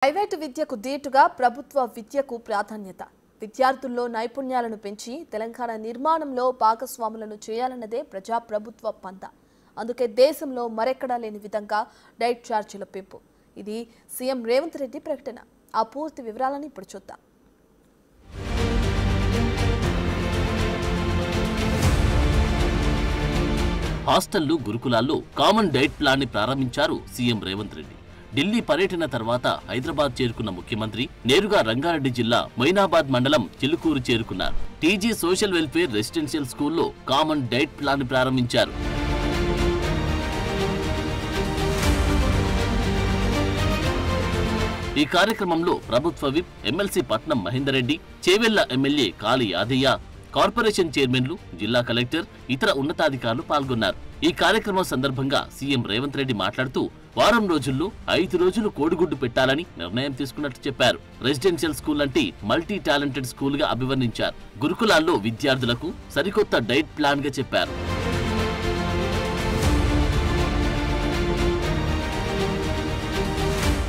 Private విద్యకు దీటుగా ప్రభుత్వ విద్యకు ప్రాధాన్యత. విద్యార్థుల్లో నైపుణ్యాలను పెంచి తెలంగాణ నిర్మాణంలో భాగస్వాములను చేయాలన్నదే ప్రజాప్రభుత్వ పంత. అందుకే దేశంలో మరెక్కడా లేని విధంగా డైట్ ఛార్జీల పెంపు. ఇది సీఎం రేవంత్ రెడ్డి ప్రకటన. ఆ పూర్తి వివరాలను ఇప్పుడు చూద్దాం. హాస్టళ్లు, గురుకులాల్లో కామన్ డైట్ ప్లాన్ ని ప్రారంభించారు సీఎం రేవంత్ రెడ్డి. ఢిల్లీ పర్యటన తర్వాత హైదరాబాద్ చేరుకున్న ముఖ్యమంత్రి నేరుగా రంగారెడ్డి జిల్లా మొయినాబాద్ మండలం చిలుకూరు చేరుకున్నారు. టీజీ సోషల్ వెల్ఫేర్ రెసిడెన్షియల్ స్కూల్లో కామన్ డైట్ ప్లాన్ ని ప్రారంభించారు. ఈ కార్యక్రమంలో ప్రభుత్వ విప్ ఎమ్మెల్సీ పట్నం మహేందర్ రెడ్డి, చేవెళ్ల ఎమ్మెల్యే కాళీ యాదయ్య, కార్పొరేషన్ చైర్మన్లు, జిల్లా కలెక్టర్, ఇతర ఉన్నతాధికారులు పాల్గొన్నారు. ఈ కార్యక్రమం సందర్భంగా సీఎం రేవంత్ రెడ్డి మాట్లాడుతూ వారం రోజుల్లో 5 రోజులు కోడిగుడ్డు పెట్టాలని నిర్ణయం తీసుకున్నట్లు చెప్పారు. రెసిడెన్షియల్ స్కూల్ అంటే మల్టీ టాలెంటెడ్ స్కూల్ గా అభివర్ణించారు. గురుకులాల్లో విద్యార్థులకు సరికొత్త డైట్ ప్లాన్ గా చెప్పారు.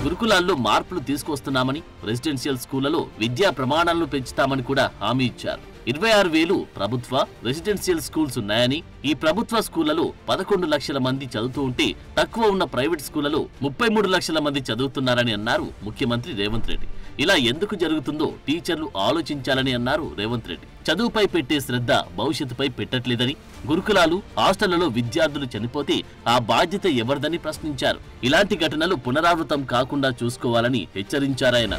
గురుకులాల్లో మార్పులు తీసుకొస్తున్నామని, రెసిడెన్షియల్ స్కూళ్లలో విద్యా ప్రమాణాలను పెంచుతామని కూడా హామీ ఇచ్చారు. 26,000 ప్రభుత్వ రెసిడెన్షియల్ స్కూల్స్ ఉన్నాయని, ఈ ప్రభుత్వ స్కూళ్లలో 11 లక్షల మంది చదువుతూ ఉంటే తక్కువ ఉన్న ప్రైవేట్ స్కూళ్లలో 33 లక్షల మంది చదువుతున్నారని అన్నారు ముఖ్యమంత్రి రేవంత్ రెడ్డి. ఇలా ఎందుకు జరుగుతుందో టీచర్లు ఆలోచించాలని అన్నారు రేవంత్ రెడ్డి. చదువుపై పెట్టే శ్రద్ధ భవిష్యత్తుపై పెట్టట్లేదని, గురుకులాలు, హాస్టళ్లలో విద్యార్థులు చనిపోతే ఆ బాధ్యత ఎవరిదని ప్రశ్నించారు. ఇలాంటి ఘటనలు పునరావృతం కాకుండా చూసుకోవాలని హెచ్చరించారాయన.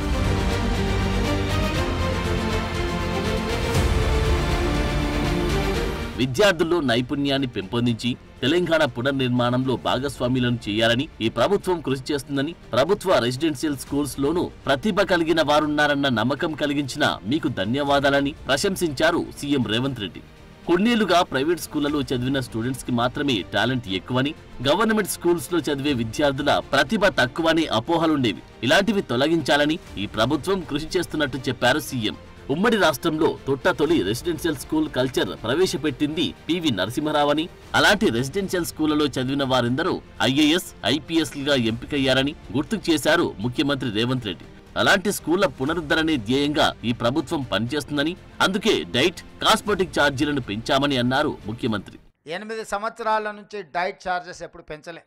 విద్యార్థుల్లో నైపుణ్యాన్ని పెంపొందించి తెలంగాణ పునర్నిర్మాణంలో భాగస్వామ్యులను చేయాలని ఈ ప్రభుత్వం కృషి చేస్తుందని, ప్రభుత్వ రెసిడెన్షియల్ స్కూల్స్ లోనూ ప్రతిభ కలిగిన వారున్నారన్న నమ్మకం కలిగించిన మీకు ధన్యవాదాలని ప్రశంసించారు సీఎం రేవంత్ రెడ్డి. కొన్నేళ్లుగా ప్రైవేట్ స్కూళ్లలో చదివిన స్టూడెంట్స్ కి మాత్రమే టాలెంట్ ఎక్కువని, గవర్నమెంట్ స్కూల్స్ లో చదివే విద్యార్థుల ప్రతిభ తక్కువని అపోహలుండేవి. ఇలాంటివి తొలగించాలని ఈ ప్రభుత్వం కృషి చేస్తున్నట్టు చెప్పారు సీఎం. ఉమ్మడి రాష్ట్రంలో తొలి రెసిడెన్షియల్ స్కూల్ కల్చర్ ప్రవేశపెట్టింది పివి నరసింహరావని, అలాంటి రెసిడెన్షియల్ స్కూళ్లలో చదివిన వారెందరూ ఐఏఎస్, ఐపీఎస్లుగా ఎంపికయ్యారని గుర్తుకు చేశారు ముఖ్యమంత్రి రేవంత్ రెడ్డి. అలాంటి స్కూళ్ల పునరుద్ధరణే ధ్యేయంగా ఈ ప్రభుత్వం పనిచేస్తుందని, అందుకే డైట్, కాస్మెటిక్ ఛార్జీలను పెంచామని అన్నారు ముఖ్యమంత్రి. 8 సంవత్సరాల నుంచి డైట్ ఛార్జెస్ ఎప్పుడు పెంచలే.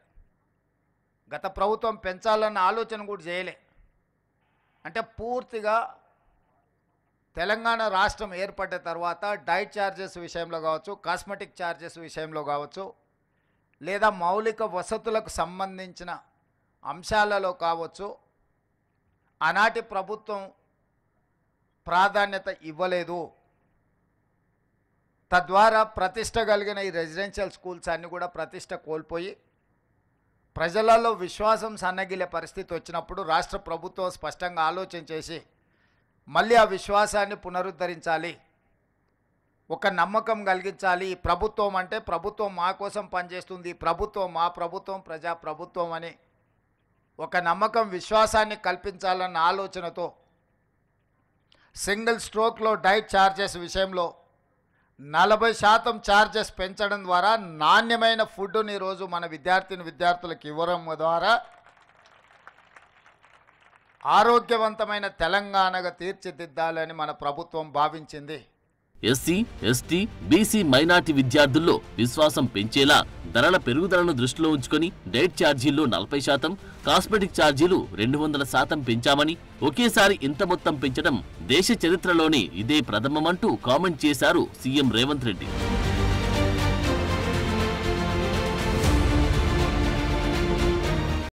గత ప్రభుత్వం పెంచాలన్న ఆలోచన కూడా చేయలే. అంటే పూర్తిగా తెలంగాణ రాష్ట్రం ఏర్పడ్డ తర్వాత డైట్ ఛార్జెస్ విషయంలో కావచ్చు, కాస్మెటిక్ ఛార్జెస్ విషయంలో కావచ్చు, లేదా మౌలిక వసతులకు సంబంధించిన అంశాలలో కావచ్చు, ఆనాటి ప్రభుత్వం ప్రాధాన్యత ఇవ్వలేదు. తద్వారా ప్రతిష్ట కలిగిన ఈ రెసిడెన్షియల్ స్కూల్స్ అన్నీ కూడా ప్రతిష్ట కోల్పోయి ప్రజలలో విశ్వాసం సన్నగిలే పరిస్థితి వచ్చినప్పుడు రాష్ట్ర ప్రభుత్వం స్పష్టంగా ఆలోచన చేసి మళ్ళీ ఆ విశ్వాసాన్ని పునరుద్ధరించాలి, ఒక నమ్మకం కలిగించాలి. ఈ ప్రభుత్వం అంటే ప్రభుత్వం మా కోసం పనిచేస్తుంది, ప్రభుత్వం మా ప్రభుత్వం, ప్రజాప్రభుత్వం అని ఒక నమ్మకం, విశ్వాసాన్ని కల్పించాలన్న ఆలోచనతో సింగిల్ స్ట్రోక్లో డైట్ ఛార్జెస్ విషయంలో 40% ఛార్జెస్ పెంచడం ద్వారా నాణ్యమైన ఫుడ్ని ఈరోజు మన విద్యార్థులకు ఇవ్వడం ద్వారా ఆరోగ్యవంతమైన తెలంగాణగా తీర్చిదిద్దాలని మన ప్రభుత్వం భావించింది. ఎస్సీ, ఎస్టీ, బీసీ, మైనార్టీ విద్యార్థుల్లో విశ్వాసం పెంచేలా ధరల పెరుగుదలను దృష్టిలో ఉంచుకొని డైట్ ఛార్జీల్లో 40%, కాస్మెటిక్ ఛార్జీలు 200% పెంచామని, ఒకేసారి ఇంత మొత్తం పెంచడం దేశ చరిత్రలోనే ఇదే ప్రథమమంటూ కామెంట్ చేశారు సీఎం రేవంత్ రెడ్డి.